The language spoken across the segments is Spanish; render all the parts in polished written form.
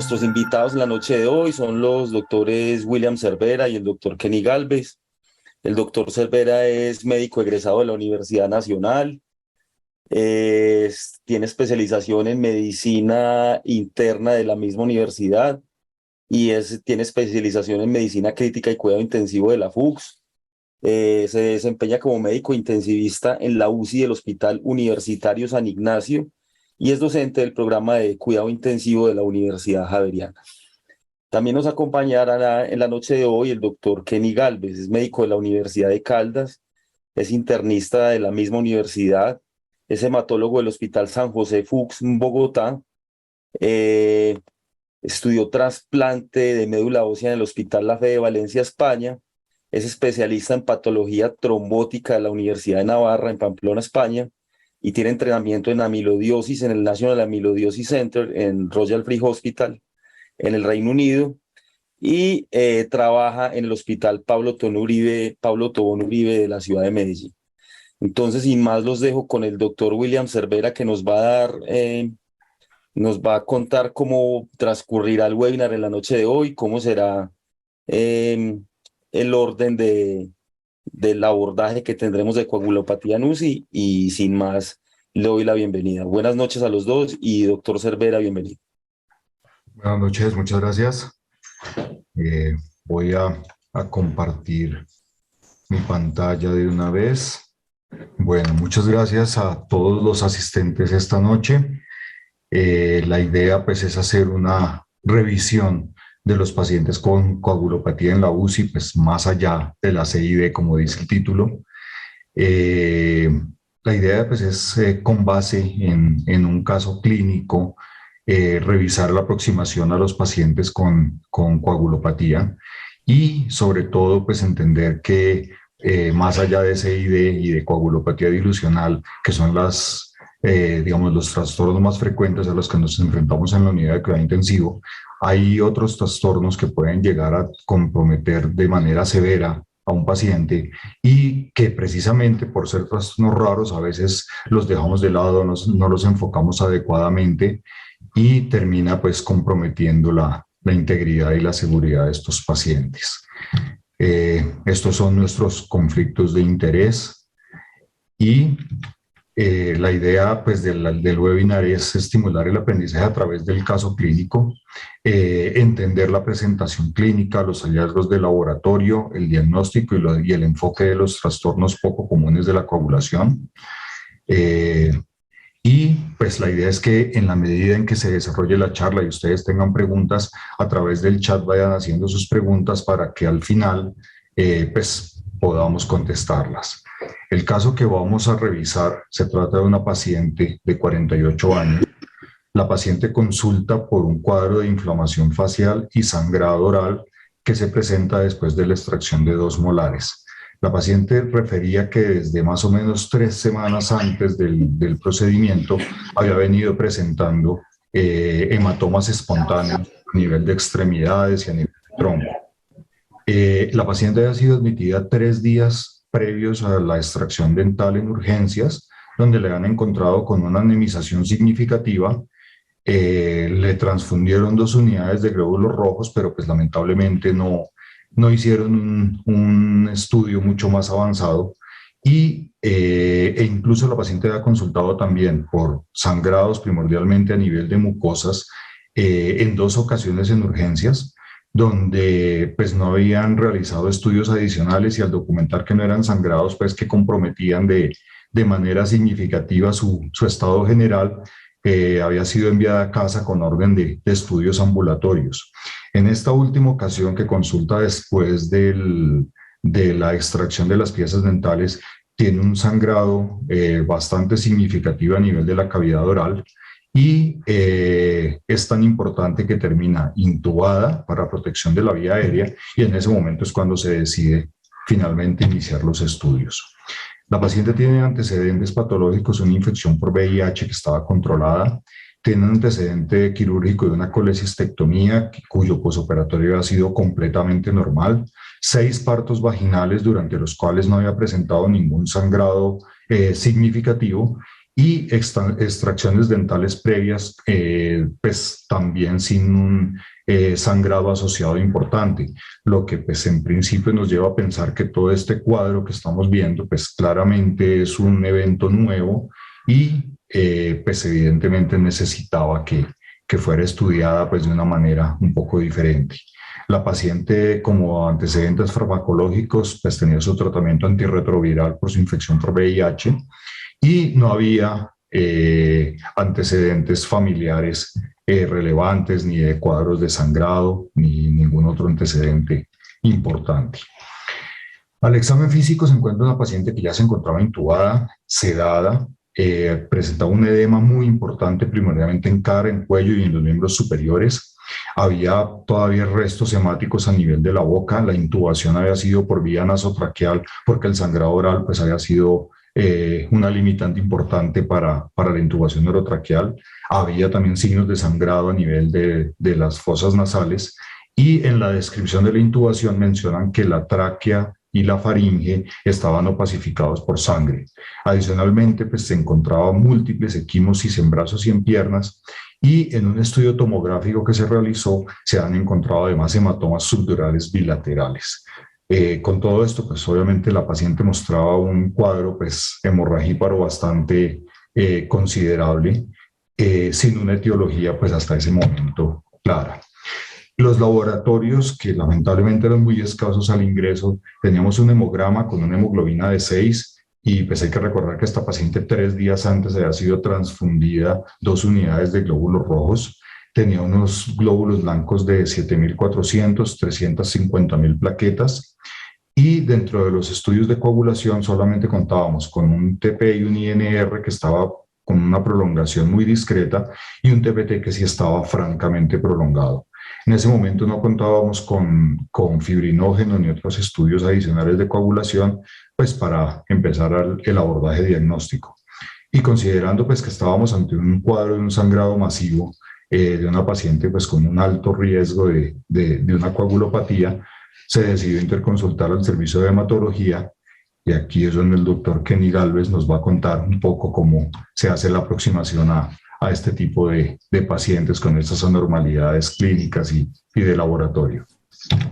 Nuestros invitados en la noche de hoy son los doctores William Cervera y el doctor Kenny Galvez. El doctor Cervera es médico egresado de la Universidad Nacional, tiene especialización en medicina interna de la misma universidad y tiene especialización en medicina crítica y cuidado intensivo de la FUCS. Se desempeña como médico intensivista en la UCI del Hospital Universitario San Ignacio y es docente del programa de cuidado intensivo de la Universidad Javeriana. También nos acompañará en la noche de hoy el doctor Kenny Galvez, es médico de la Universidad de Caldas, es internista de la misma universidad, es hematólogo del Hospital San José FUCS en Bogotá, estudió trasplante de médula ósea en el Hospital La Fe de Valencia, España, es especialista en patología trombótica de la Universidad de Navarra en Pamplona, España, y tiene entrenamiento en amilodiosis en el National Amyloidosis Center en Royal Free Hospital en el Reino Unido, y trabaja en el Hospital Pablo Tobón Uribe de la ciudad de Medellín. Entonces, sin más, los dejo con el doctor William Cervera, que nos va a contar cómo transcurrirá el webinar en la noche de hoy, cómo será el orden del abordaje que tendremos de coagulopatía en UCI, y sin más, le doy la bienvenida. Buenas noches a los dos y doctor Cervera, bienvenido. Buenas noches, muchas gracias. Voy a compartir mi pantalla de una vez. Bueno, muchas gracias a todos los asistentes esta noche. La idea pues es hacer una revisión de los pacientes con coagulopatía en la UCI, pues más allá de la CID, como dice el título. La idea pues es con base en un caso clínico, revisar la aproximación a los pacientes con coagulopatía y sobre todo pues entender que más allá de SID y de coagulopatía dilucional, que son digamos, los trastornos más frecuentes a los que nos enfrentamos en la unidad de cuidado intensivo, hay otros trastornos que pueden llegar a comprometer de manera severa a un paciente y que precisamente por ser trastornos raros a veces los dejamos de lado, no los enfocamos adecuadamente y termina pues comprometiendo la integridad y la seguridad de estos pacientes. Estos son nuestros conflictos de interés y la idea pues del webinar es estimular el aprendizaje a través del caso clínico, entender la presentación clínica, los hallazgos de laboratorio, el diagnóstico y el enfoque de los trastornos poco comunes de la coagulación. Y pues la idea es que en la medida en que se desarrolle la charla y ustedes tengan preguntas, a través del chat vayan haciendo sus preguntas para que al final pues podamos contestarlas. El caso que vamos a revisar se trata de una paciente de 48 años. La paciente consulta por un cuadro de inflamación facial y sangrado oral que se presenta después de la extracción de 2 molares. La paciente refería que desde más o menos 3 semanas antes del procedimiento había venido presentando hematomas espontáneos a nivel de extremidades y a nivel de tronco. La paciente había sido admitida 3 días previos a la extracción dental en urgencias, donde le han encontrado con una anemización significativa. Le transfundieron 2 unidades de glóbulos rojos, pero pues lamentablemente no hicieron un estudio mucho más avanzado e incluso la paciente ha consultado también por sangrados primordialmente a nivel de mucosas en 2 ocasiones en urgencias, donde pues no habían realizado estudios adicionales y al documentar que no eran sangrados pues que comprometían de manera significativa su estado general, había sido enviada a casa con orden de estudios ambulatorios. En esta última ocasión que consulta después de la extracción de las piezas dentales, tiene un sangrado bastante significativo a nivel de la cavidad oral y es tan importante que termina intubada para protección de la vía aérea y en ese momento es cuando se decide finalmente iniciar los estudios. La paciente tiene antecedentes patológicos, una infección por VIH que estaba controlada, tiene un antecedente quirúrgico de una colecistectomía cuyo posoperatorio ha sido completamente normal, 6 partos vaginales durante los cuales no había presentado ningún sangrado significativo y extracciones dentales previas, pues también sin un sangrado asociado importante, lo que pues en principio nos lleva a pensar que todo este cuadro que estamos viendo pues claramente es un evento nuevo y pues evidentemente necesitaba que fuera estudiada pues de una manera un poco diferente. La paciente, como antecedentes farmacológicos, pues tenía su tratamiento antirretroviral por su infección por VIH y no había antecedentes familiares relevantes, ni de cuadros de sangrado, ni ningún otro antecedente importante. Al examen físico se encuentra una paciente que ya se encontraba intubada, sedada, presentaba un edema muy importante, primordialmente en cara, en cuello y en los miembros superiores. Había todavía restos hemáticos a nivel de la boca. La intubación había sido por vía nasotraqueal porque el sangrado oral pues, había sido una limitante importante para la intubación orotraqueal. Había también signos de sangrado a nivel de las fosas nasales. Y en la descripción de la intubación mencionan que la tráquea y la faringe estaban opacificados por sangre. Adicionalmente, pues se encontraban múltiples equimosis en brazos y en piernas, y en un estudio tomográfico que se realizó se han encontrado además hematomas subdurales bilaterales. Con todo esto, pues obviamente la paciente mostraba un cuadro pues hemorragíparo bastante considerable, sin una etiología pues hasta ese momento clara. Los laboratorios, que lamentablemente eran muy escasos al ingreso, teníamos un hemograma con una hemoglobina de 6 y pues hay que recordar que esta paciente 3 días antes había sido transfundida 2 unidades de glóbulos rojos, tenía unos glóbulos blancos de 7.400, 350.000 plaquetas, y dentro de los estudios de coagulación solamente contábamos con un TP y un INR que estaba con una prolongación muy discreta y un TPT que sí estaba francamente prolongado. En ese momento no contábamos con fibrinógeno ni otros estudios adicionales de coagulación, pues para empezar el abordaje diagnóstico. Y considerando pues que estábamos ante un cuadro de un sangrado masivo de una paciente pues con un alto riesgo de una coagulopatía, se decidió interconsultar al servicio de hematología, y aquí es donde el doctor Kenny Galvez nos va a contar un poco cómo se hace la aproximación a este tipo de pacientes con estas anormalidades clínicas y de laboratorio.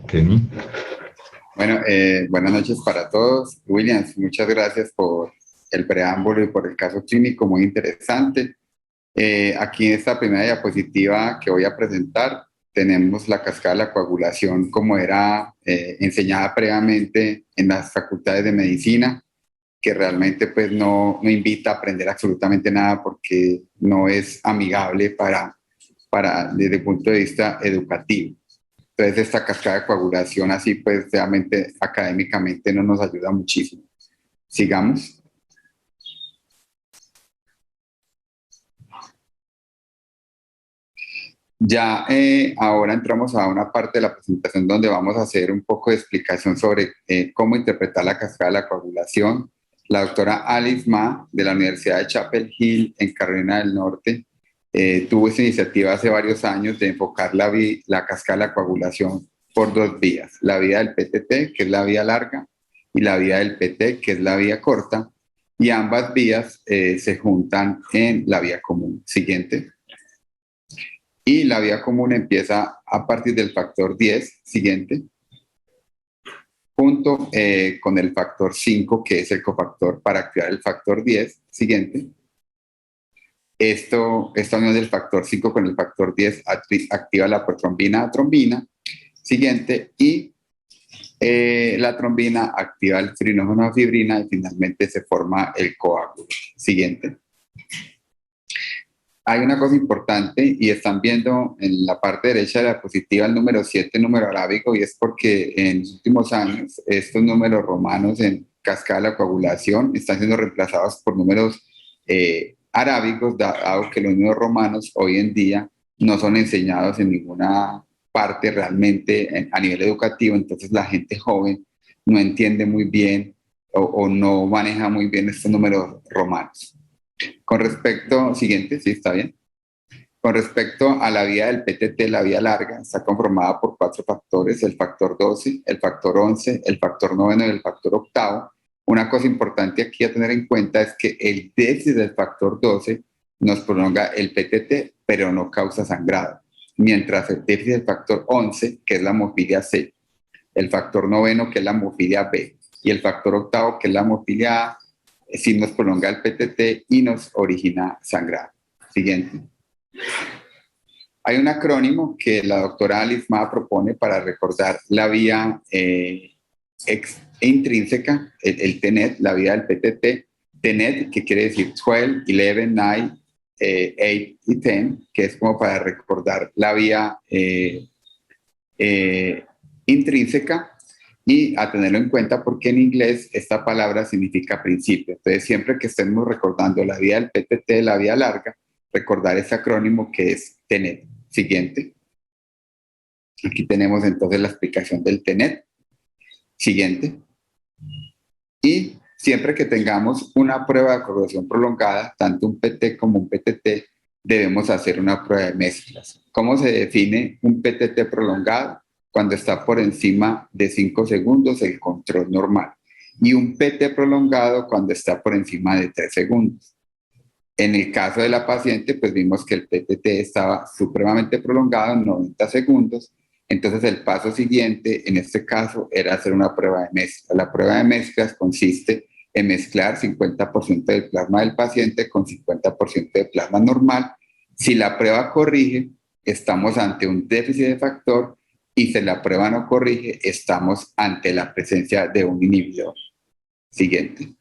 Kenny. Bueno, buenas noches para todos. Williams, muchas gracias por el preámbulo y por el caso clínico muy interesante. Aquí en esta primera diapositiva que voy a presentar tenemos la cascada de la coagulación como era enseñada previamente en las facultades de medicina, que realmente pues no invita a aprender absolutamente nada porque no es amigable desde el punto de vista educativo. Entonces esta cascada de coagulación así pues realmente académicamente no nos ayuda muchísimo. Sigamos. Ya ahora entramos a una parte de la presentación donde vamos a hacer un poco de explicación sobre cómo interpretar la cascada de la coagulación. La doctora Alice Ma de la Universidad de Chapel Hill en Carolina del Norte tuvo esa iniciativa hace varios años de enfocar la cascada de la coagulación por dos vías, la vía del PTT, que es la vía larga, y la vía del PT, que es la vía corta, y ambas vías se juntan en la vía común. Siguiente. Y la vía común empieza a partir del factor 10, siguiente, junto con el factor 5, que es el cofactor para activar el factor 10, siguiente. Esta unión del factor 5 con el factor 10 activa la protrombina a trombina, siguiente, y la trombina activa el fibrinógeno a fibrina y finalmente se forma el coágulo. Siguiente. Hay una cosa importante y están viendo en la parte derecha de la diapositiva el número 7, número arábigo, y es porque en los últimos años estos números romanos en cascada de la coagulación están siendo reemplazados por números arábigos, dado que los números romanos hoy en día no son enseñados en ninguna parte realmente a nivel educativo, entonces la gente joven no entiende muy bien o no maneja muy bien estos números romanos. Con respecto, siguiente, sí, está bien. Con respecto a la vía del PTT, la vía larga, está conformada por 4 factores, el factor 12, el factor 11, el factor 9 y el factor 8, Una cosa importante aquí a tener en cuenta es que el déficit del factor 12 nos prolonga el PTT, pero no causa sangrado, mientras el déficit del factor 11, que es la hemofilia C, el factor noveno, que es la hemofilia B, y el factor octavo, que es la hemofilia A, sí nos prolonga el PTT y nos origina sangrado. Siguiente. Hay un acrónimo que la doctora Alice Ma propone para recordar la vía intrínseca, el TENET, la vía del PTT. TENET, que quiere decir 12, 11, 9, 8 y 10, que es como para recordar la vía intrínseca, y a tenerlo en cuenta porque en inglés esta palabra significa principio. Entonces, siempre que estemos recordando la vía del PTT, la vía larga, recordar ese acrónimo que es TENET. Siguiente. Aquí tenemos entonces la explicación del TENET. Siguiente. Y siempre que tengamos una prueba de correlación prolongada, tanto un PT como un PTT, debemos hacer una prueba de mezclas. ¿Cómo se define un PTT prolongado? Cuando está por encima de 5 segundos el control normal. Y un PT prolongado cuando está por encima de 3 segundos. En el caso de la paciente, pues vimos que el PTT estaba supremamente prolongado en 90 segundos. Entonces el paso siguiente, en este caso, era hacer una prueba de mezcla. La prueba de mezclas consiste en mezclar 50% del plasma del paciente con 50% de plasma normal. Si la prueba corrige, estamos ante un déficit de factor, y si la prueba no corrige, estamos ante la presencia de un inhibidor. Siguiente.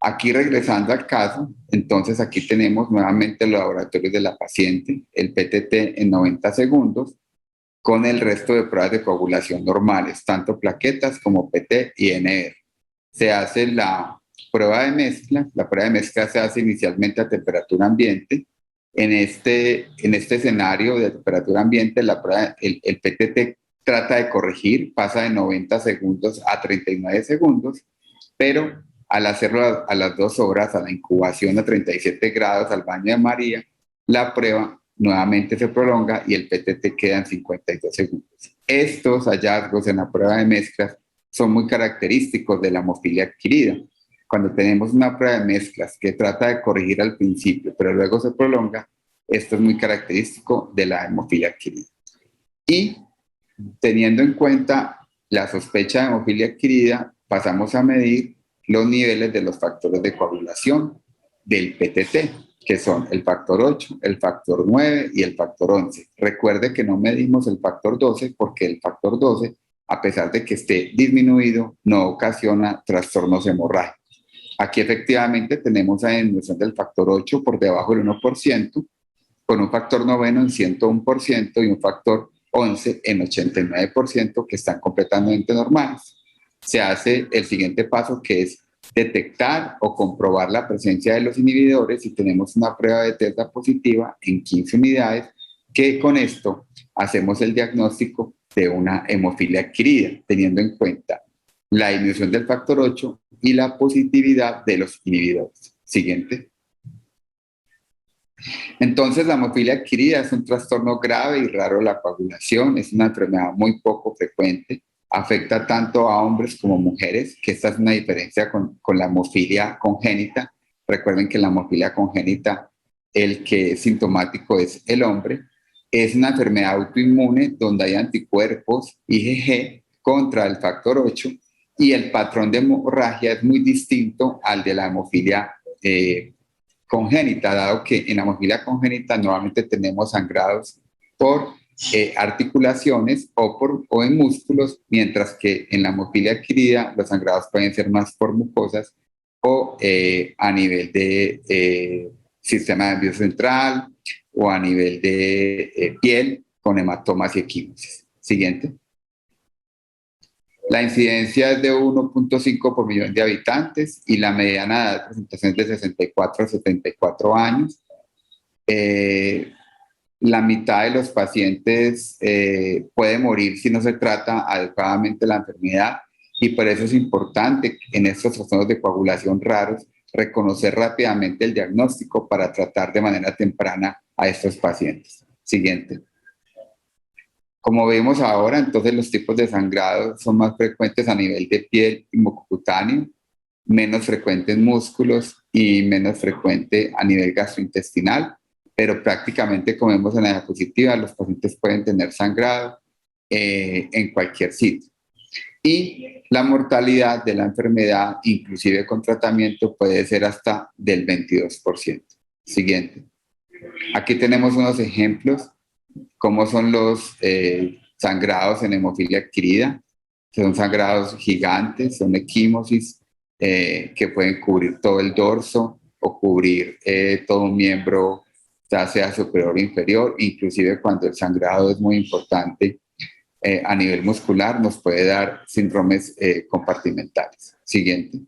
Aquí regresando al caso, entonces aquí tenemos nuevamente los laboratorios de la paciente, el PTT en 90 segundos, con el resto de pruebas de coagulación normales, tanto plaquetas como PT y NR. Se hace la prueba de mezcla. La prueba de mezcla se hace inicialmente a temperatura ambiente. En este escenario de temperatura ambiente, el PTT trata de corregir, pasa de 90 segundos a 39 segundos, pero al hacerlo a las 2 horas, a la incubación a 37 grados, al baño de María, la prueba nuevamente se prolonga y el PTT queda en 52 segundos. Estos hallazgos en la prueba de mezclas son muy característicos de la hemofilia adquirida. Cuando tenemos una prueba de mezclas que trata de corregir al principio, pero luego se prolonga, esto es muy característico de la hemofilia adquirida. Y teniendo en cuenta la sospecha de hemofilia adquirida, pasamos a medir los niveles de los factores de coagulación del PTT, que son el factor 8, el factor 9 y el factor 11. Recuerde que no medimos el factor 12 porque el factor 12, a pesar de que esté disminuido, no ocasiona trastornos hemorrágicos. Aquí efectivamente tenemos la disminución del factor 8 por debajo del 1%, con un factor noveno en 101% y un factor 11 en 89%, que están completamente normales. Se hace el siguiente paso, que es detectar o comprobar la presencia de los inhibidores, y tenemos una prueba de TESDA positiva en 15 unidades, que con esto hacemos el diagnóstico de una hemofilia adquirida, teniendo en cuenta la disminución del factor 8 y la positividad de los inhibidores. Siguiente. Entonces, la hemofilia adquirida es un trastorno grave y raro de la coagulación, es una enfermedad muy poco frecuente, afecta tanto a hombres como mujeres, que esta es una diferencia con la hemofilia congénita. Recuerden que la hemofilia congénita, el que es sintomático es el hombre. Es una enfermedad autoinmune donde hay anticuerpos IgG contra el factor 8, y el patrón de hemorragia es muy distinto al de la hemofilia congénita, dado que en la hemofilia congénita normalmente tenemos sangrados por articulaciones o en músculos, mientras que en la hemofilia adquirida los sangrados pueden ser más por mucosas o a nivel de sistema nervioso central o a nivel de piel con hematomas y equimosis. Siguiente. La incidencia es de 1.5 por millón de habitantes y la mediana edad de presentación es de 64 a 74 años. La mitad de los pacientes puede morir si no se trata adecuadamente la enfermedad, y por eso es importante en estos trastornos de coagulación raros reconocer rápidamente el diagnóstico para tratar de manera temprana a estos pacientes. Siguiente. Como vemos ahora, entonces los tipos de sangrado son más frecuentes a nivel de piel y mucocutáneo, menos frecuente en músculos y menos frecuente a nivel gastrointestinal, pero prácticamente como vemos en la diapositiva, los pacientes pueden tener sangrado en cualquier sitio. Y la mortalidad de la enfermedad, inclusive con tratamiento, puede ser hasta del 22%. Siguiente. Aquí tenemos unos ejemplos, cómo son los sangrados en hemofilia adquirida. Son sangrados gigantes, son equimosis que pueden cubrir todo el dorso o cubrir todo un miembro, ya sea superior o inferior, inclusive cuando el sangrado es muy importante a nivel muscular, nos puede dar síndromes compartimentales. Siguiente.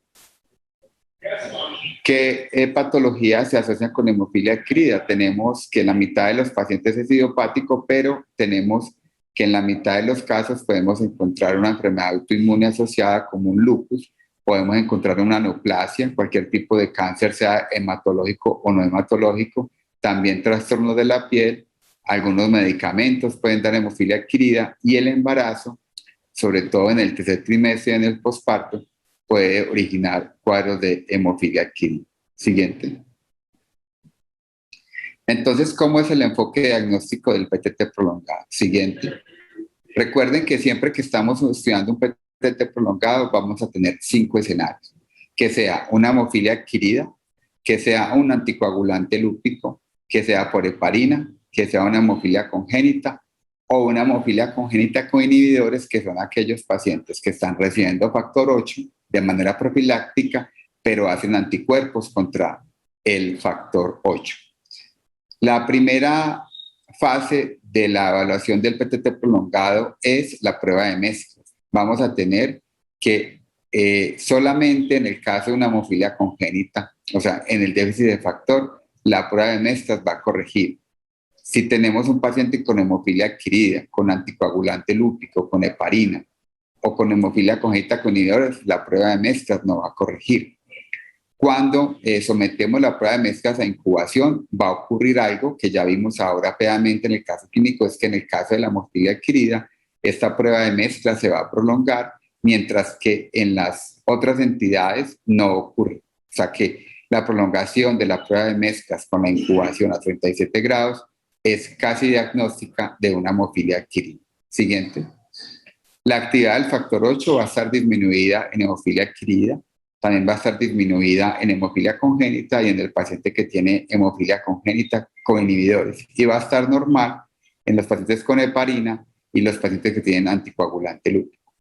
¿Qué patologías se asocian con hemofilia adquirida? Tenemos que la mitad de los pacientes es idiopático, pero tenemos que en la mitad de los casos podemos encontrar una enfermedad autoinmune asociada como un lupus, podemos encontrar una neoplasia, cualquier tipo de cáncer, sea hematológico o no hematológico, también trastornos de la piel, algunos medicamentos pueden dar hemofilia adquirida y el embarazo, sobre todo en el tercer trimestre y en el posparto, puede originar cuadros de hemofilia adquirida. Siguiente. Entonces, ¿cómo es el enfoque diagnóstico del PTT prolongado? Siguiente. Recuerden que siempre que estamos estudiando un PTT prolongado vamos a tener 5 escenarios. Que sea una hemofilia adquirida, que sea un anticoagulante lúpico, que sea por heparina, que sea una hemofilia congénita o una hemofilia congénita con inhibidores, que son aquellos pacientes que están recibiendo factor 8 de manera profiláctica, pero hacen anticuerpos contra el factor 8. La primera fase de la evaluación del PTT prolongado es la prueba de mezclas. Vamos a tener que solamente en el caso de una hemofilia congénita, o sea, en el déficit de factor, la prueba de mezclas va a corregir. Si tenemos un paciente con hemofilia adquirida, con anticoagulante lúpico, con heparina, o con hemofilia congénita con inhibidores, la prueba de mezclas no va a corregir. Cuando sometemos la prueba de mezclas a incubación, va a ocurrir algo que ya vimos ahora pedagogicamente en el caso clínico, es que en el caso de la hemofilia adquirida, esta prueba de mezclas se va a prolongar, mientras que en las otras entidades no ocurre. O sea que la prolongación de la prueba de mezclas con la incubación a 37 grados es casi diagnóstica de una hemofilia adquirida. Siguiente. La actividad del factor 8 va a estar disminuida en hemofilia adquirida, también va a estar disminuida en hemofilia congénita y en el paciente que tiene hemofilia congénita con inhibidores. Y va a estar normal en los pacientes con heparina y los pacientes que tienen anticoagulante lúpico.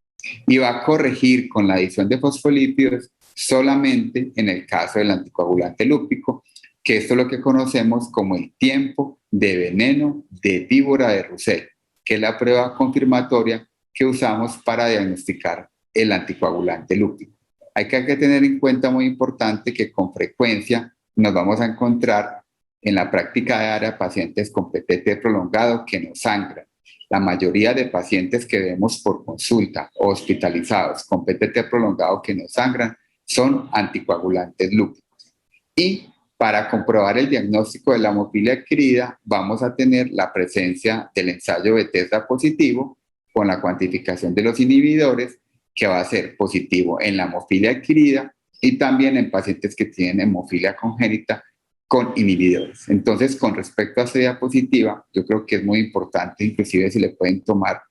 Y va a corregir con la adición de fosfolípidos solamente en el caso del anticoagulante lúpico, que esto es lo que conocemos como el tiempo de veneno de víbora de Roussel, que es la prueba confirmatoria que usamos para diagnosticar el anticoagulante lúpico. Hay que tener en cuenta, muy importante, que con frecuencia nos vamos a encontrar en la práctica diaria pacientes con PTT prolongado que no sangran. La mayoría de pacientes que vemos por consulta o hospitalizados con PTT prolongado que no sangran son anticoagulantes lúpicos. Y para comprobar el diagnóstico de la hemofilia adquirida, vamos a tener la presencia del ensayo Bethesda positivo con la cuantificación de los inhibidores, que va a ser positivo en la hemofilia adquirida y también en pacientes que tienen hemofilia congénita con inhibidores. Entonces, con respecto a esta diapositiva, yo creo que es muy importante, inclusive si le pueden tomar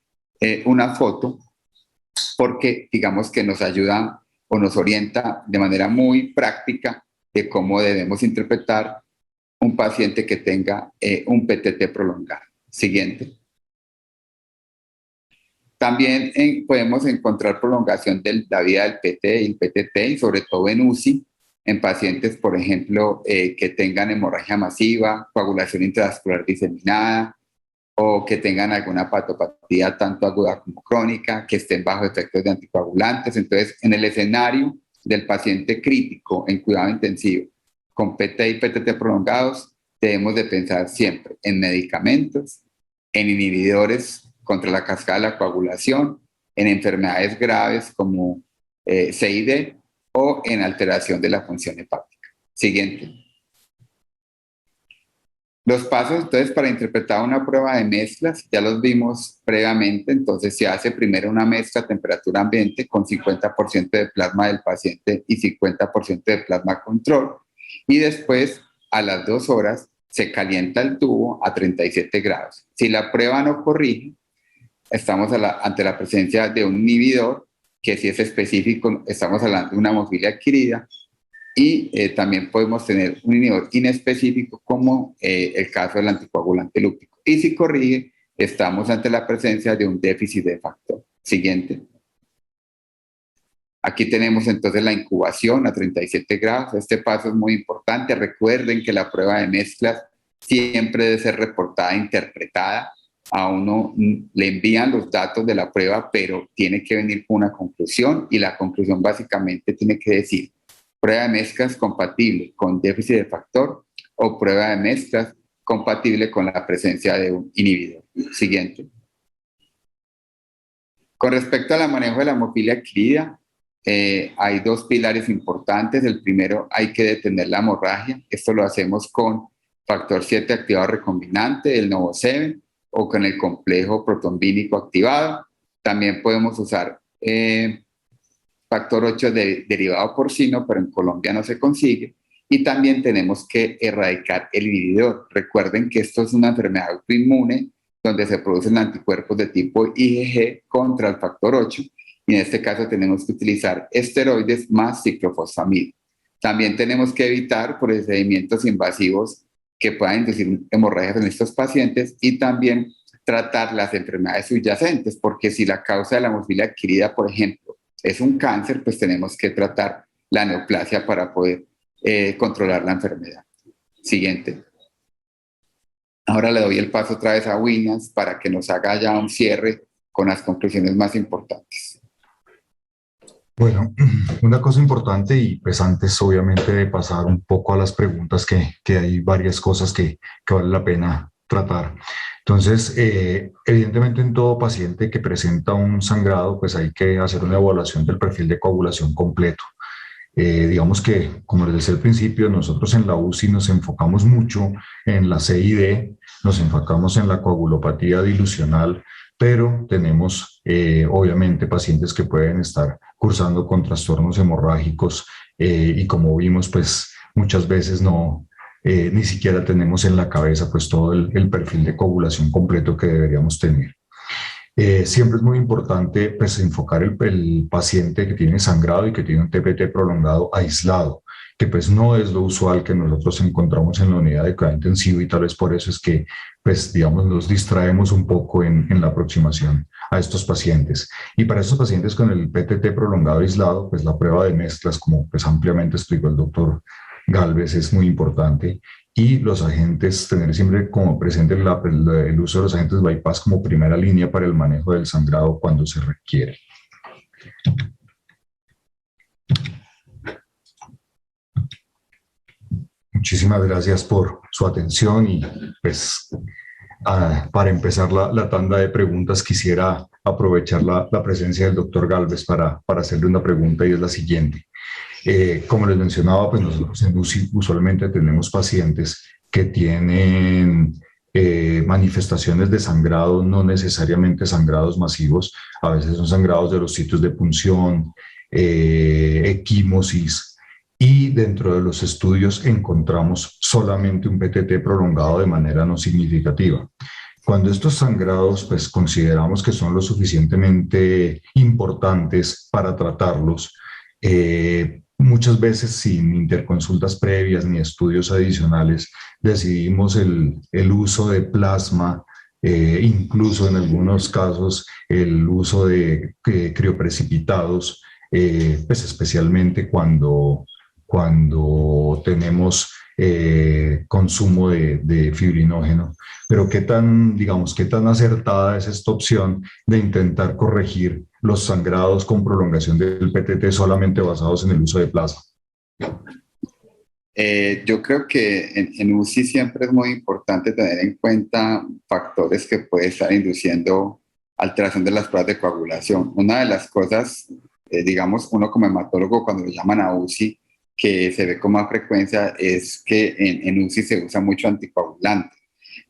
una foto, porque digamos que nos ayuda o nos orienta de manera muy práctica de cómo debemos interpretar un paciente que tenga un PTT prolongado. Siguiente. También podemos encontrar prolongación de la vida del PT y el PTT, y sobre todo en UCI, en pacientes, por ejemplo, que tengan hemorragia masiva, coagulación intravascular diseminada, o que tengan alguna patopatía tanto aguda como crónica, que estén bajo efectos de anticoagulantes. Entonces, en el escenario del paciente crítico en cuidado intensivo con PT y PTT prolongados, debemos de pensar siempre en medicamentos, en inhibidores contra la cascada de la coagulación, en enfermedades graves como CID o en alteración de la función hepática. Siguiente. Los pasos, entonces, para interpretar una prueba de mezclas, ya los vimos previamente. Entonces, se hace primero una mezcla a temperatura ambiente con 50% de plasma del paciente y 50% de plasma control. Y después, a las 2 horas, se calienta el tubo a 37 grados. Si la prueba no corrige, estamos ante la presencia de un inhibidor, que si es específico, estamos hablando de una hemofilia adquirida. Y también podemos tener un inhibidor inespecífico como el caso del anticoagulante lúpico. Y si corrige, estamos ante la presencia de un déficit de factor. Siguiente. Aquí tenemos entonces la incubación a 37 grados. Este paso es muy importante. Recuerden que la prueba de mezclas siempre debe ser reportada e interpretada. A uno le envían los datos de la prueba, pero tiene que venir con una conclusión, y la conclusión básicamente tiene que decir: prueba de mezclas compatible con déficit de factor o prueba de mezclas compatible con la presencia de un inhibidor. Siguiente. Con respecto al manejo de la hemofilia adquirida, hay 2 pilares importantes. El primero, hay que detener la hemorragia. Esto lo hacemos con factor 7 activado recombinante, el Novoseven, o con el complejo protonbínico activado. También podemos usar factor 8 derivado porcino, pero en Colombia no se consigue. Y también tenemos que erradicar el inhibidor. Recuerden que esto es una enfermedad autoinmune donde se producen anticuerpos de tipo IgG contra el factor 8, y en este caso tenemos que utilizar esteroides más ciclofosfamida. También tenemos que evitar procedimientos invasivos que puedan inducir hemorragias en estos pacientes, y también tratar las enfermedades subyacentes, porque si la causa de la hemofilia adquirida, por ejemplo, es un cáncer, pues tenemos que tratar la neoplasia para poder controlar la enfermedad. Siguiente. Ahora le doy el paso otra vez a Williams para que nos haga ya un cierre con las conclusiones más importantes. Bueno, una cosa importante, y pues antes obviamente de pasar un poco a las preguntas, que hay varias cosas que vale la pena tratar. Entonces, evidentemente en todo paciente que presenta un sangrado, pues hay que hacer una evaluación del perfil de coagulación completo. Digamos que, como les decía al principio, nosotros en la UCI nos enfocamos mucho en la CID, nos enfocamos en la coagulopatía dilucional, pero tenemos obviamente pacientes que pueden estar cursando con trastornos hemorrágicos, y como vimos, pues muchas veces no, ni siquiera tenemos en la cabeza pues todo el perfil de coagulación completo que deberíamos tener. Siempre es muy importante pues enfocar el paciente que tiene sangrado y que tiene un TPT prolongado aislado, que pues no es lo usual que nosotros encontramos en la unidad de cuidado intensivo, y tal vez por eso es que pues digamos nos distraemos un poco en la aproximación a estos pacientes. Y para estos pacientes con el PTT prolongado aislado, pues la prueba de mezclas, como pues ampliamente explicó el doctor Galvez, es muy importante. Y los agentes, tener siempre como presente el uso de los agentes bypass como primera línea para el manejo del sangrado cuando se requiere. Muchísimas gracias por su atención, y pues para empezar la tanda de preguntas quisiera aprovechar la presencia del doctor Galvez para hacerle una pregunta, y es la siguiente. Como les mencionaba, pues nosotros en UCI usualmente tenemos pacientes que tienen manifestaciones de sangrado, no necesariamente sangrados masivos, a veces son sangrados de los sitios de punción, equimosis, y dentro de los estudios encontramos solamente un PTT prolongado de manera no significativa. Cuando estos sangrados pues consideramos que son lo suficientemente importantes para tratarlos, muchas veces sin interconsultas previas ni estudios adicionales, decidimos el uso de plasma, incluso en algunos casos el uso de crioprecipitados, pues especialmente cuando tenemos consumo de fibrinógeno. Pero qué tan, digamos, qué tan acertada es esta opción de intentar corregir los sangrados con prolongación del PTT solamente basados en el uso de plasma. Yo creo que en UCI siempre es muy importante tener en cuenta factores que pueden estar induciendo alteración de las pruebas de coagulación. Una de las cosas, digamos, uno como hematólogo cuando lo llaman a UCI, que se ve con más frecuencia es que en UCI se usa mucho anticoagulante.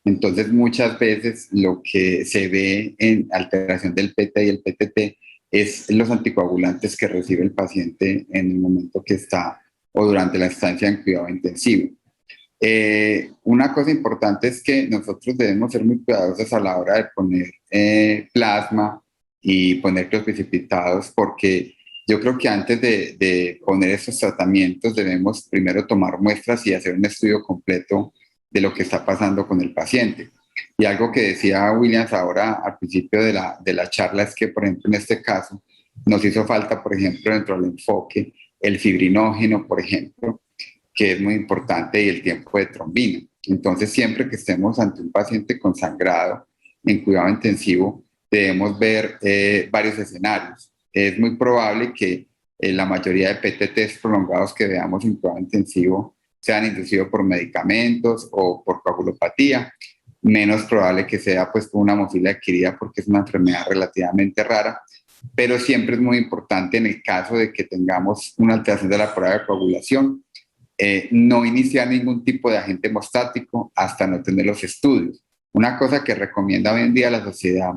Entonces, muchas veces lo que se ve en alteración del PT y el PTT es los anticoagulantes que recibe el paciente en el momento que está o durante la estancia en cuidado intensivo. Una cosa importante es que nosotros debemos ser muy cuidadosos a la hora de poner plasma y poner precipitados, porque yo creo que antes de poner esos tratamientos debemos primero tomar muestras y hacer un estudio completo de lo que está pasando con el paciente. Y algo que decía Williams ahora al principio de la charla es que, por ejemplo, en este caso, nos hizo falta, por ejemplo, dentro del enfoque, el fibrinógeno, por ejemplo, que es muy importante, y el tiempo de trombina. Entonces, siempre que estemos ante un paciente con sangrado en cuidado intensivo, debemos ver varios escenarios. Es muy probable que la mayoría de PTTs prolongados que veamos en cuidado intensivo sean inducidos por medicamentos o por coagulopatía. Menos probable que sea pues por una hemofilia adquirida, porque es una enfermedad relativamente rara, pero siempre es muy importante en el caso de que tengamos una alteración de la prueba de coagulación, no iniciar ningún tipo de agente hemostático hasta no tener los estudios. Una cosa que recomienda hoy en día la Sociedad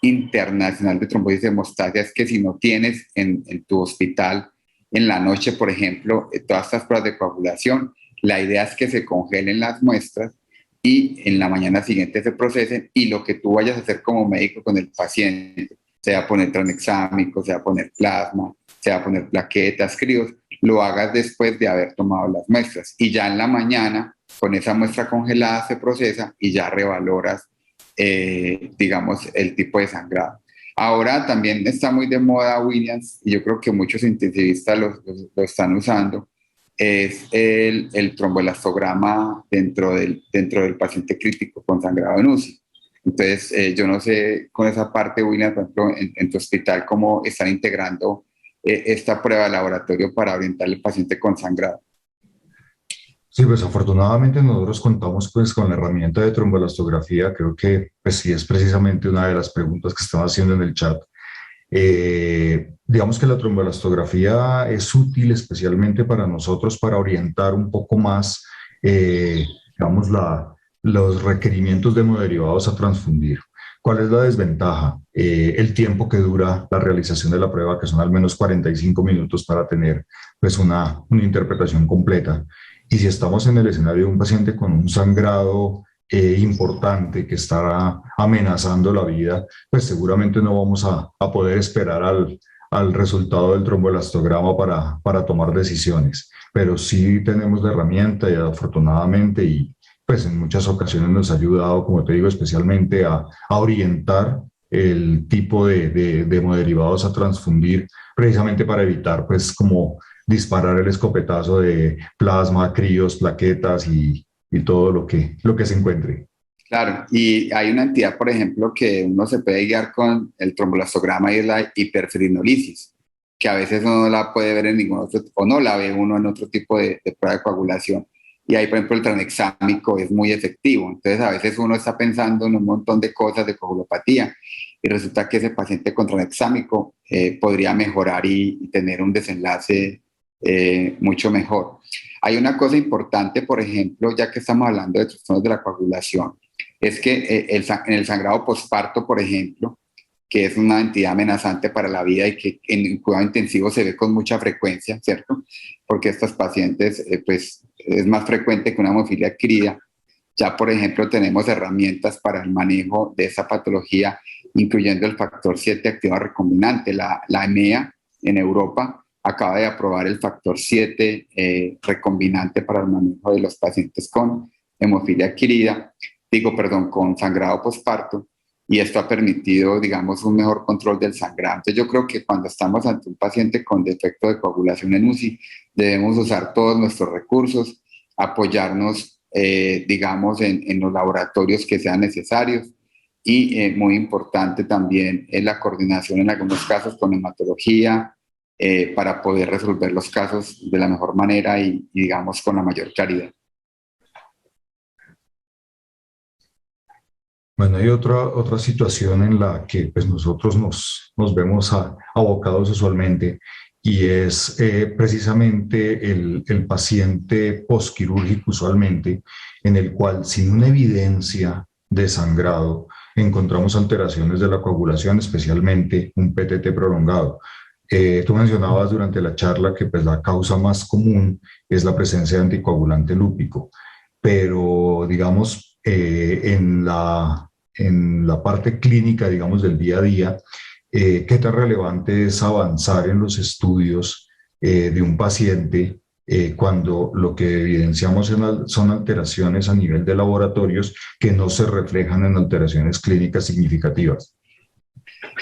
Internacional de Trombosis y Hemostasia es que si no tienes en tu hospital en la noche, por ejemplo, todas estas pruebas de coagulación, la idea es que se congelen las muestras y en la mañana siguiente se procesen, y lo que tú vayas a hacer como médico con el paciente, sea poner tranexámico, sea poner plasma, sea poner plaquetas, críos, lo hagas después de haber tomado las muestras. Y ya en la mañana, con esa muestra congelada, se procesa y ya revaloras, digamos, el tipo de sangrado. Ahora también está muy de moda, Williams, y yo creo que muchos intensivistas lo están usando, es el tromboelastograma dentro del paciente crítico con sangrado en UCI. Entonces, yo no sé con esa parte, William, por ejemplo, en tu hospital, cómo están integrando esta prueba de laboratorio para orientar al paciente con sangrado. Sí, pues afortunadamente nosotros contamos pues con la herramienta de tromboelastografía. Creo que pues sí es precisamente una de las preguntas que están haciendo en el chat. Digamos que la tromboelastografía es útil especialmente para nosotros para orientar un poco más, digamos, los requerimientos de hemoderivados a transfundir. ¿Cuál es la desventaja? El tiempo que dura la realización de la prueba, que son al menos 45 minutos para tener pues una interpretación completa. Y si estamos en el escenario de un paciente con un sangrado importante que está amenazando la vida, pues seguramente no vamos a poder esperar al resultado del tromboelastograma para tomar decisiones. Pero sí tenemos la herramienta, y afortunadamente, y pues en muchas ocasiones nos ha ayudado, como te digo, especialmente a orientar el tipo de hemoderivados a transfundir, precisamente para evitar pues como disparar el escopetazo de plasma, críos, plaquetas y todo lo que se encuentre. Claro, y hay una entidad, por ejemplo, que uno se puede guiar con el tromboelastograma, y es la hiperfirinolisis, que a veces uno no la puede ver en ningún otro, o no la ve uno en otro tipo de prueba de coagulación. Y ahí, por ejemplo, el tranexámico es muy efectivo. Entonces, a veces uno está pensando en un montón de cosas de coagulopatía y resulta que ese paciente con tranexámico podría mejorar y tener un desenlace mucho mejor. Hay una cosa importante, por ejemplo, ya que estamos hablando de trastornos de la coagulación, es que en el sangrado posparto, por ejemplo, que es una entidad amenazante para la vida y que en cuidado intensivo se ve con mucha frecuencia, ¿cierto? Porque estos pacientes, pues, es más frecuente que una hemofilia adquirida. Ya, por ejemplo, tenemos herramientas para el manejo de esa patología, incluyendo el factor 7 activo recombinante. La EMEA en Europa acaba de aprobar el factor 7 recombinante para el manejo de los pacientes con hemofilia adquirida, con sangrado posparto, y esto ha permitido, digamos, un mejor control del sangrado. Entonces, yo creo que cuando estamos ante un paciente con defecto de coagulación en UCI, debemos usar todos nuestros recursos, apoyarnos, digamos, en los laboratorios que sean necesarios, y muy importante también es la coordinación en algunos casos con hematología, para poder resolver los casos de la mejor manera y digamos, con la mayor claridad. Bueno, hay otra situación en la que pues, nosotros nos vemos abocados usualmente, y es precisamente el paciente posquirúrgico usualmente, en el cual sin una evidencia de sangrado encontramos alteraciones de la coagulación, especialmente un PTT prolongado. Tú mencionabas durante la charla que pues, la causa más común es la presencia de anticoagulante lúpico, pero digamos, en la parte clínica, digamos, del día a día, ¿qué tan relevante es avanzar en los estudios de un paciente cuando lo que evidenciamos son alteraciones a nivel de laboratorios que no se reflejan en alteraciones clínicas significativas?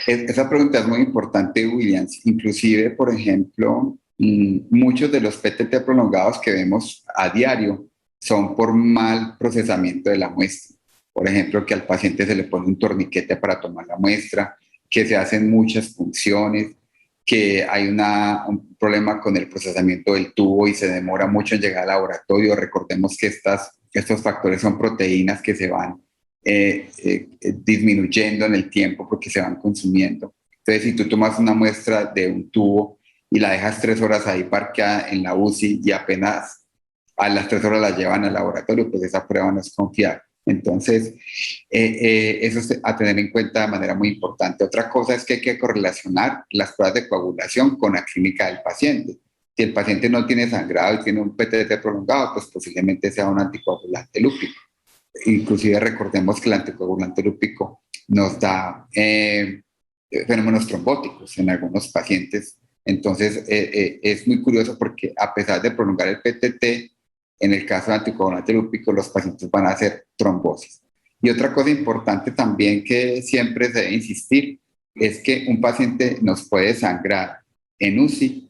Esa pregunta es muy importante, Williams. Inclusive, por ejemplo, muchos de los PTT prolongados que vemos a diario son por mal procesamiento de la muestra. Por ejemplo, que al paciente se le pone un torniquete para tomar la muestra, que se hacen muchas funciones, que hay un problema con el procesamiento del tubo y se demora mucho en llegar al laboratorio. Recordemos que estos factores son proteínas que se van disminuyendo en el tiempo porque se van consumiendo. Entonces, si tú tomas una muestra de un tubo y la dejas 3 horas ahí parqueada en la UCI y apenas a las 3 horas la llevan al laboratorio, pues esa prueba no es confiable. Entonces, eso es a tener en cuenta de manera muy importante. Otra cosa es que hay que correlacionar las pruebas de coagulación con la clínica del paciente. Si el paciente no tiene sangrado y tiene un PTT prolongado, pues posiblemente sea un anticoagulante lúpico. Inclusive recordemos que el anticoagulante lúpico nos da fenómenos trombóticos en algunos pacientes. Entonces, es muy curioso porque a pesar de prolongar el PTT, en el caso de anticoagulante lúpico, los pacientes van a hacer trombosis. Y otra cosa importante también que siempre se debe insistir es que un paciente nos puede sangrar en UCI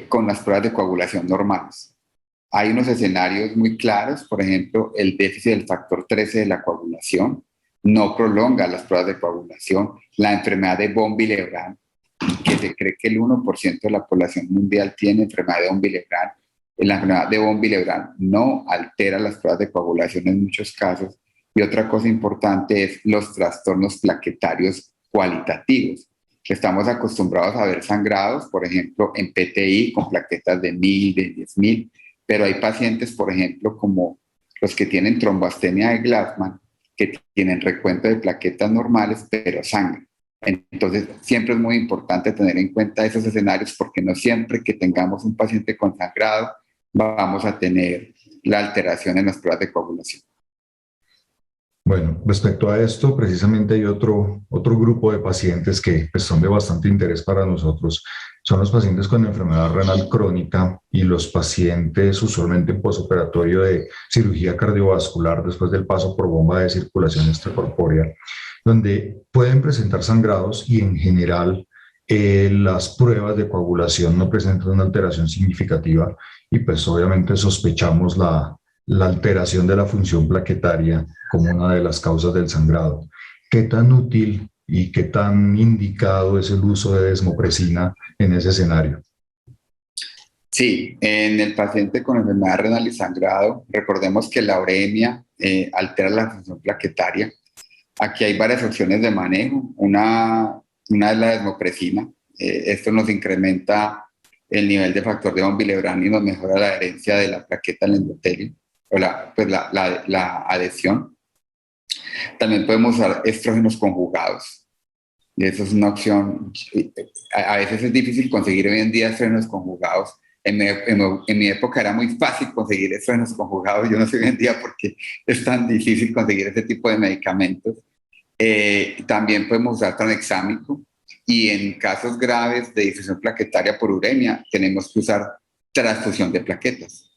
con las pruebas de coagulación normales. Hay unos escenarios muy claros, por ejemplo, el déficit del factor 13 de la coagulación no prolonga las pruebas de coagulación, la enfermedad de von Willebrand, que se cree que el 1% de la población mundial tiene enfermedad de von Willebrand. La enfermedad de von Willebrand no altera las pruebas de coagulación en muchos casos. Y otra cosa importante es los trastornos plaquetarios cualitativos. Estamos acostumbrados a ver sangrados, por ejemplo, en PTI con plaquetas de 1000, de 10.000, pero hay pacientes, por ejemplo, como los que tienen tromboastenia de Glassman, que tienen recuento de plaquetas normales, pero sangre. Entonces, siempre es muy importante tener en cuenta esos escenarios porque no siempre que tengamos un paciente con sangrado vamos a tener la alteración en las pruebas de coagulación. Bueno, respecto a esto, precisamente hay otro grupo de pacientes que pues, son de bastante interés para nosotros. Son los pacientes con enfermedad renal crónica y los pacientes usualmente posoperatorio de cirugía cardiovascular después del paso por bomba de circulación extracorpórea, donde pueden presentar sangrados y en general las pruebas de coagulación no presentan una alteración significativa y pues obviamente sospechamos la alteración de la función plaquetaria como una de las causas del sangrado. ¿Qué tan útil y qué tan indicado es el uso de desmopresina en ese escenario? Sí, en el paciente con enfermedad renal y sangrado, recordemos que la uremia altera la función plaquetaria. Aquí hay varias opciones de manejo. Una es la desmopresina. Esto nos incrementa el nivel de factor de von Willebrand y nos mejora la adherencia de la plaqueta al endotelio, o la adhesión. También podemos usar estrógenos conjugados. Y eso es una opción. A veces es difícil conseguir hoy en día estrógenos conjugados. En mi época era muy fácil conseguir estrógenos conjugados. Yo no sé hoy en día por qué es tan difícil conseguir este tipo de medicamentos. También podemos usar tranexámico. Y en casos graves de difusión plaquetaria por uremia, tenemos que usar transfusión de plaquetas.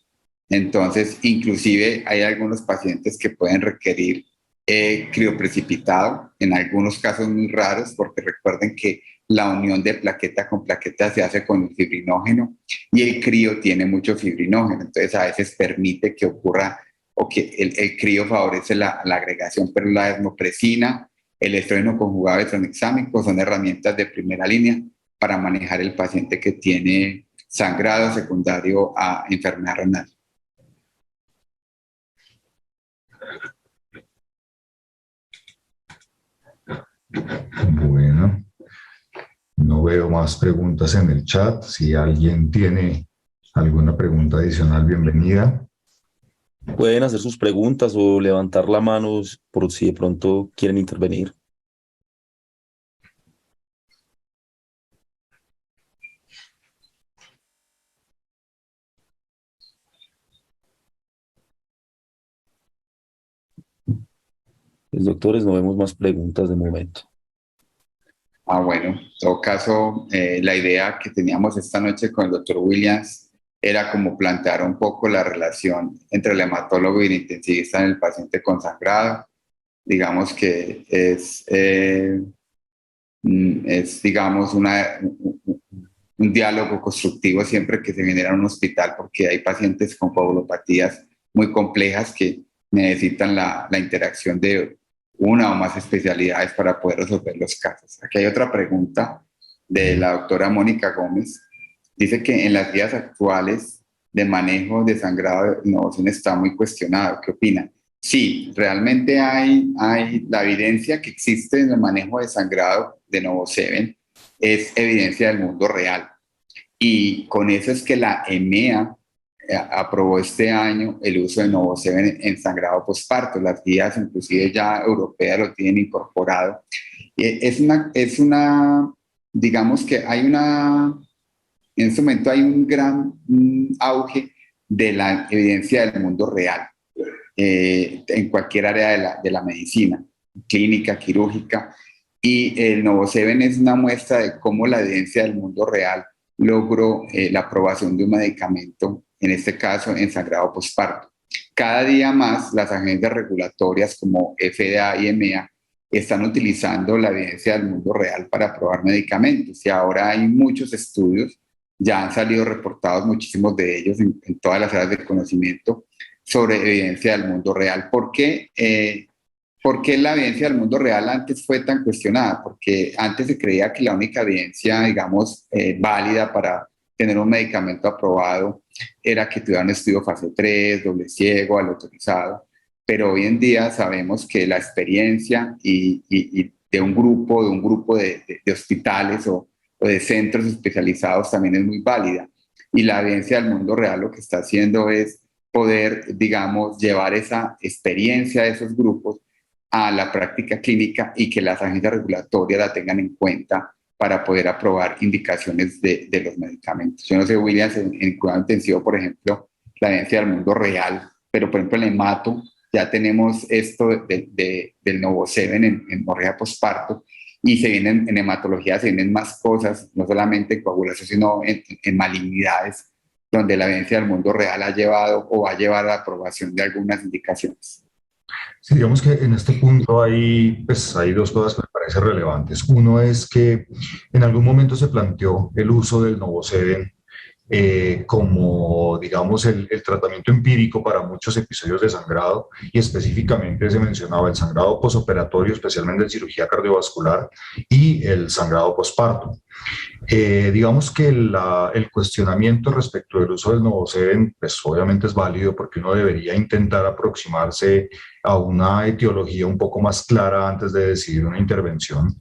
Entonces, inclusive hay algunos pacientes que pueden requerir crioprecipitado, en algunos casos muy raros, porque recuerden que la unión de plaqueta con plaqueta se hace con el fibrinógeno y el crío tiene mucho fibrinógeno, entonces a veces permite que ocurra o que el crío favorece la agregación, pero la desmopresina, el estrógeno conjugado de tranexámico son herramientas de primera línea para manejar el paciente que tiene sangrado secundario a enfermedad renal. Bueno, no veo más preguntas en el chat. Si alguien tiene alguna pregunta adicional, bienvenida. Pueden hacer sus preguntas o levantar la mano por si de pronto quieren intervenir. Los doctores, no vemos más preguntas de momento. Bueno, en todo caso, la idea que teníamos esta noche con el doctor Williams era como plantear un poco la relación entre el hematólogo y el intensivista en el paciente con sangrado. Digamos que digamos, un diálogo constructivo siempre que se genera en un hospital, porque hay pacientes con coagulopatías muy complejas que necesitan la interacción de una o más especialidades para poder resolver los casos. Aquí hay otra pregunta de la doctora Mónica Gómez. Dice que en las guías actuales de manejo de sangrado de innovación está muy cuestionado. ¿Qué opina? Sí, realmente hay la evidencia que existe en el manejo de sangrado de NovoSeven es evidencia del mundo real. Y con eso es que la EMEA aprobó este año el uso de NovoSeven en sangrado posparto. Las guías, inclusive ya europeas, lo tienen incorporado. Digamos que en este momento hay un gran auge de la evidencia del mundo real. En cualquier área de la medicina, clínica, quirúrgica, y el NovoSeven es una muestra de cómo la evidencia del mundo real logró la aprobación de un medicamento, en este caso en sangrado posparto. Cada día más las agencias regulatorias como FDA y EMEA están utilizando la evidencia del mundo real para aprobar medicamentos, y ahora hay muchos estudios, ya han salido reportados muchísimos de ellos en todas las áreas del conocimiento, sobre evidencia del mundo real. ¿Por qué la evidencia del mundo real antes fue tan cuestionada? Porque antes se creía que la única evidencia, digamos, válida para tener un medicamento aprobado era que tuviera un estudio fase 3, doble ciego, al autorizado. Pero hoy en día sabemos que la experiencia y de un grupo de hospitales o de centros especializados también es muy válida. Y la evidencia del mundo real lo que está haciendo es poder, digamos, llevar esa experiencia de esos grupos a la práctica clínica y que las agencias regulatorias la tengan en cuenta para poder aprobar indicaciones de los medicamentos. Yo no sé, Williams, en cuidado intensivo, por ejemplo, la evidencia del mundo real, pero por ejemplo en hemato ya tenemos esto del NovoSeven en hemorragia posparto, y se vienen en hematología, se vienen más cosas, no solamente en coagulación, sino en malignidades, donde la evidencia del mundo real ha llevado o va a llevar a la aprobación de algunas indicaciones. Sí, digamos que en este punto hay dos cosas que me parecen relevantes. Uno es que en algún momento se planteó el uso del NovoSeven como, digamos, el tratamiento empírico para muchos episodios de sangrado, y específicamente se mencionaba el sangrado posoperatorio, especialmente en cirugía cardiovascular, y el sangrado posparto. Digamos que el cuestionamiento respecto del uso del NovoSeven, pues obviamente es válido, porque uno debería intentar aproximarse a una etiología un poco más clara antes de decidir una intervención.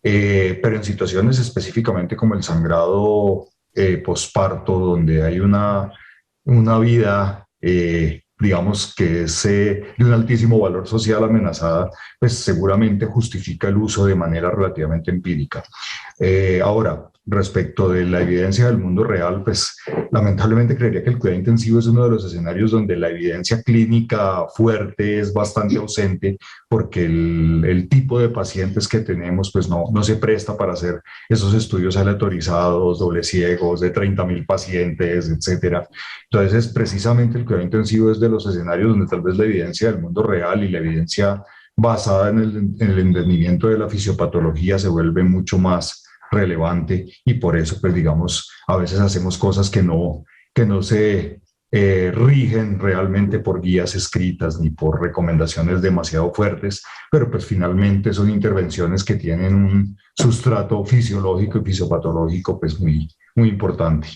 Pero en situaciones específicamente como el sangrado posparto, donde hay una vida, digamos, que es de un altísimo valor social amenazada, pues seguramente justifica el uso de manera relativamente empírica. Ahora, respecto de la evidencia del mundo real, pues lamentablemente creería que el cuidado intensivo es uno de los escenarios donde la evidencia clínica fuerte es bastante ausente, porque el tipo de pacientes que tenemos pues no se presta para hacer esos estudios aleatorizados, doble ciegos, de 30.000 pacientes, etcétera. Entonces, precisamente el cuidado intensivo es de los escenarios donde tal vez la evidencia del mundo real y la evidencia basada en el entendimiento de la fisiopatología se vuelve mucho más relevante, y por eso, pues digamos, a veces hacemos cosas que no se rigen realmente por guías escritas ni por recomendaciones demasiado fuertes, pero pues finalmente son intervenciones que tienen un sustrato fisiológico y fisiopatológico pues muy importante.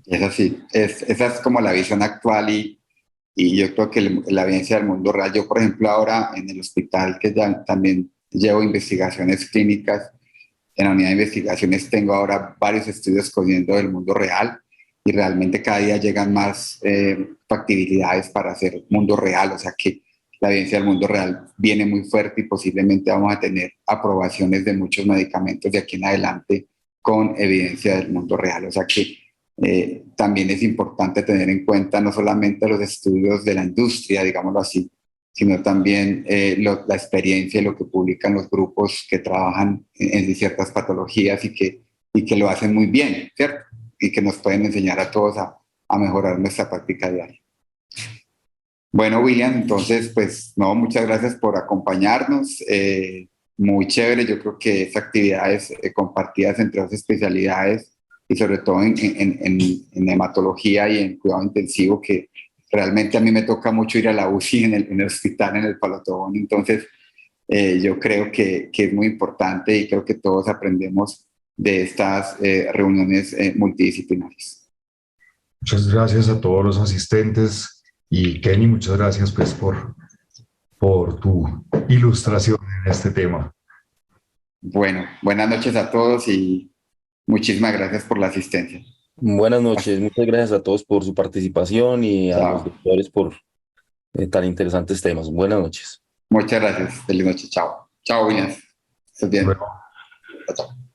Es así, esa es como la visión actual, y yo creo que la evidencia del mundo real, yo por ejemplo ahora en el hospital que ya también llevo investigaciones clínicas, en la unidad de investigaciones tengo ahora varios estudios corriendo del mundo real y realmente cada día llegan más factibilidades para hacer mundo real, o sea que la evidencia del mundo real viene muy fuerte y posiblemente vamos a tener aprobaciones de muchos medicamentos de aquí en adelante con evidencia del mundo real, o sea que también es importante tener en cuenta no solamente los estudios de la industria, digámoslo así, sino también la experiencia y lo que publican los grupos que trabajan en ciertas patologías y que lo hacen muy bien, ¿cierto? Y que nos pueden enseñar a todos a mejorar nuestra práctica diaria. Bueno, William, entonces, pues, no, muchas gracias por acompañarnos. Muy chévere, yo creo que esas actividades compartidas entre dos especialidades y sobre todo en hematología y en cuidado intensivo, que realmente a mí me toca mucho ir a la UCI en el hospital, en el Palo Tobón, entonces yo creo que es muy importante y creo que todos aprendemos de estas reuniones multidisciplinarias. Muchas gracias a todos los asistentes y Kenny, muchas gracias pues por tu ilustración en este tema. Bueno, buenas noches a todos y muchísimas gracias por la asistencia. Buenas noches, muchas gracias a todos por su participación y a los Chao. doctores por tan interesantes temas. Buenas noches. Muchas gracias. Feliz noche. Chao. Chao, William. Estás bien. Luego. Chao.